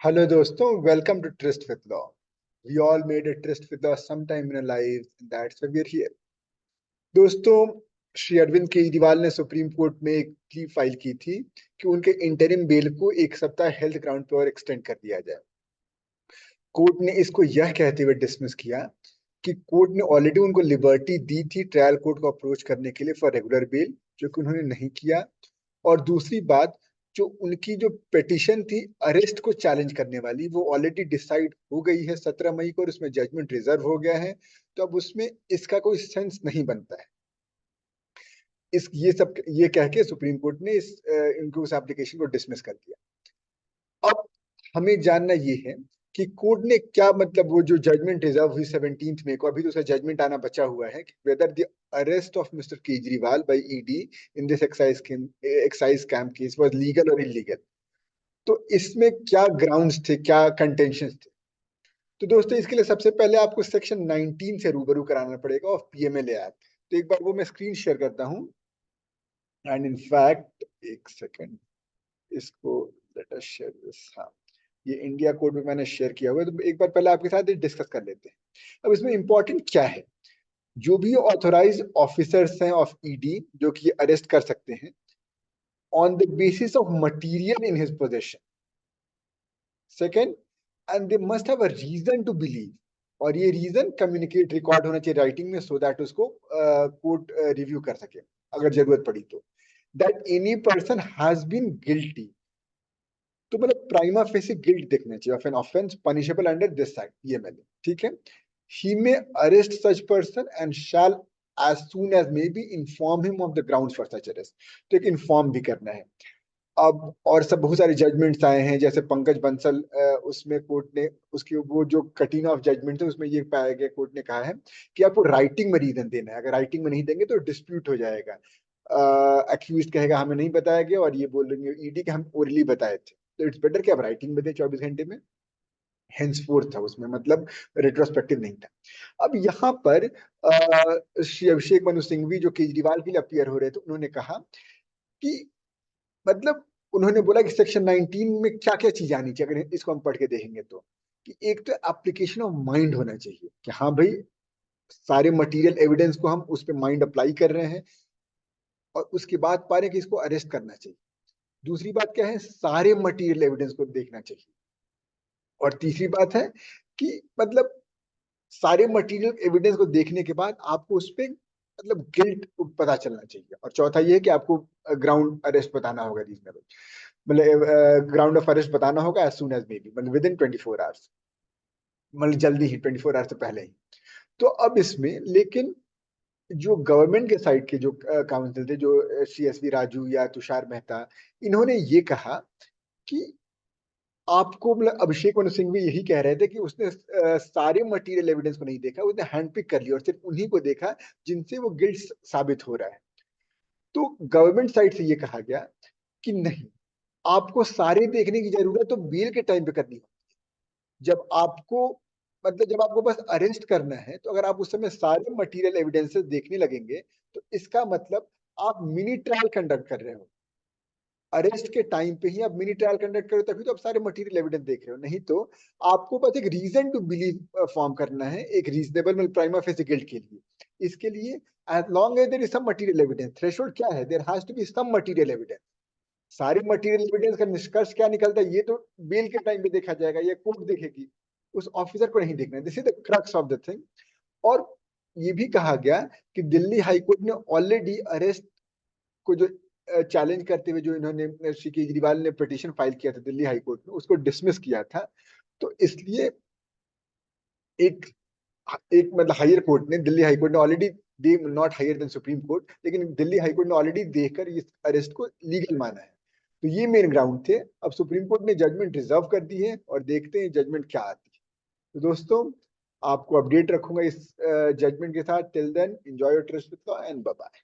Hello दोस्तों, welcome to Tryst with Law. We all made a tryst with law sometime in our lives, and that's why we're here. दोस्तों, श्री अरविंद केजरीवाल ने supreme court में एक plea file की थी कि उनके इंटरिम बेल को एक सप्ताह हेल्थ ग्राउंड पर और एक्सटेंड कर दिया जाए। कोर्ट ने इसको यह कहते हुए डिसमिस किया कि कोर्ट ने ऑलरेडी उनको लिबर्टी दी थी ट्रायल कोर्ट को अप्रोच करने के लिए फॉर रेगुलर बेल, जो कि उन्होंने नहीं किया। और दूसरी बात, जो उनकी जो पिटीशन थी अरेस्ट को चैलेंज करने वाली, वो ऑलरेडी डिसाइड हो गई है 17 मई को और उसमें जजमेंट रिजर्व हो गया है। तो अब उसमें इसका कोई सेंस नहीं बनता है। ये कह के सुप्रीम कोर्ट ने इनको उस एप्लीकेशन को डिसमिस कर दिया। अब हमें जानना ये है कि कोर्ट ने क्या, मतलब वो जो जजमेंट रिजर्व हुई 17 मई को, अभी तो उसका जजमेंट आना बचा हुआ है कि whether the arrest of mister Kejriwal by ED in this excise scam case was legal और इलीगल। तो इसमें क्या ग्राउंड्स थे, क्या कंटेंशंस थे? तो दोस्तों, इसके लिए सबसे पहले आपको सेक्शन 19 से रूबरू कराना पड़ेगा ऑफ पीएमएलए एक्ट। तो एक बार वो मैं स्क्रीन शेयर करता हूं। एंड इन फैक्ट, एक सेकंड, इसको लेट अस शेयर दिस। हाँ, ये इंडिया कोड में मैंने शेयर किया हुआ है, तो एक बार पहले आपके साथ डिस्कस कर लेते हैं। अब इसमें इंपॉर्टेंट क्या है? जो भी ऑथोराइज ऑफिसर्स हैं ऑफ ईडी जो कि अरेस्ट कर सकते हैं on the basis of material in his possession. Second, and they must have a reason to believe, और ये रीजन कम्युनिकेट रिकॉर्ड होना चाहिए राइटिंग में, सो दैट उसको कोर्ट रिव्यू कर सके अगर जरूरत पड़ी तो, that any person has been guilty. तो मतलब प्राइमा फेसी गिल्ट देखना चाहिए of an offence punishable under this act PMLA. ठीक है, he may arrest such person and shall as soon as may be inform him of the grounds for such arrest। तो एक inform भी करना है। अब और सब बहुत सारे जजमेंट्स आए हैं, जैसे पंकज बंसल, उसमें कोर्ट ने उसकी वो जो कटिंग ऑफ जजमेंट है उसमें ये पाया गया, कोर्ट ने कहा है कि आपको राइटिंग में रीजन देना है। अगर राइटिंग में नहीं देंगे तो डिस्प्यूट हो जाएगा। अक्यूज कहेगा हमें नहीं बताया गया, और ये बोलेंगे ईडी के हम ओरली बताए थे। तो इट्स बेटर कि आप राइटिंग में दें 24 घंटे में। हेंसफोर्थ था उसमें, मतलब रेट्रोस्पेक्टिव नहीं था। अब यहाँ पर श्री अभिषेक मनु सिंघवी जो केजरीवाल के लिए अपियर हो रहे थे, उन्होंने कहा कि मतलब उन्होंने बोला कि सेक्शन 19 में क्या क्या चीज आनी चाहिए, अगर इसको हम पढ़ के देखेंगे तो, कि एक तो एप्लीकेशन ऑफ माइंड होना चाहिए कि हाँ भाई, सारे मटेरियल एविडेंस को हम उस पर माइंड अप्लाई कर रहे हैं, और उसके बाद पा रहे हैं कि इसको अरेस्ट करना चाहिए। दूसरी बात क्या है, सारे मटेरियल एविडेंस को देखना चाहिए। और तीसरी बात है कि मतलब सारे मटेरियल एविडेंस को देखने के बाद आपको उस पर मतलब गिल्ट पता चलना चाहिए। और चौथा ये है कि आपको ग्राउंड अरेस्ट बताना होगा रीजनेबल, मतलब ग्राउंड ऑफ अरेस्ट बताना होगा as soon as may be, मतलब विद इन 24 आवर्स, मतलब जल्दी ही, 24 आवर्स से पहले ही। तो अब इसमें लेकिन जो गवर्नमेंट के साइड के जो काउंसिल थे, जो CSV राजू या तुषार मेहता, इन्होंने ये कहा कि आपको, मतलब अभिषेक मनु सिंघवी यही कह रहे थे कि उसने सारे मटेरियल एविडेंस को नहीं देखा, उसने हैंड पिक कर लिया और सिर्फ उन्हीं को देखा जिनसे वो गिल्ट साबित हो रहा है। तो गवर्नमेंट साइड से ये कहा गया कि नहीं, आपको सारे देखने की जरूरत तो बेल के टाइम पे करनी होगी। जब आपको, मतलब जब आपको बस अरेस्ट करना है, तो अगर आप उस समय सारे मटेरियल एविडेंसेस देखने लगेंगे, तो इसका मतलब आप मिनी ट्रायल कंडक्ट कर रहे हो। अरेस्ट के टाइम पे ही आप मिनी ट्रायल कंडक्ट करो, तभी तो आप सारे मटेरियल एविडेंस देख रहे हो। नहीं तो आपको बस एक रीजन टू बिलीव फॉर्म करना है, एक रीजनेबल मतलब प्राइमा फेसी गिल्ट के लिए। इसके लिए as long as there is some material evidence, threshold क्या है, there has to be some material evidence. सारे मटेरियल एविडेंस का निष्कर्ष क्या निकलता है, ये तो बेल के टाइम पे देखा जाएगा, ये कोर्ट देखेगी, उस ऑफिसर को नहीं देखना है। This is the crux of the thing. और ये भी कहा गया कि दिल्ली हाईकोर्ट ने ऑलरेडी अरेस्ट को जो चैलेंज करते हुए जो इन्होंने श्री केजरीवाल ने पिटीशन फाइल किया था दिल्ली हाईकोर्ट में, उसको डिसमिस किया था। तो इसलिए एक एक मतलब हायर कोर्ट ने, दिल्ली हाईकोर्ट ने already, they not higher than supreme court, लेकिन दिल्ली हाईकोर्ट ने ऑलरेडी देखकर इस अरेस्ट को लीगल माना है। तो ये मेन ग्राउंड थे। अब सुप्रीम कोर्ट ने जजमेंट रिजर्व कर दी है और देखते हैं जजमेंट क्या आती है। तो दोस्तों, आपको अपडेट रखूंगा इस जजमेंट के साथ। Till then, enjoy your trip with law and bye bye.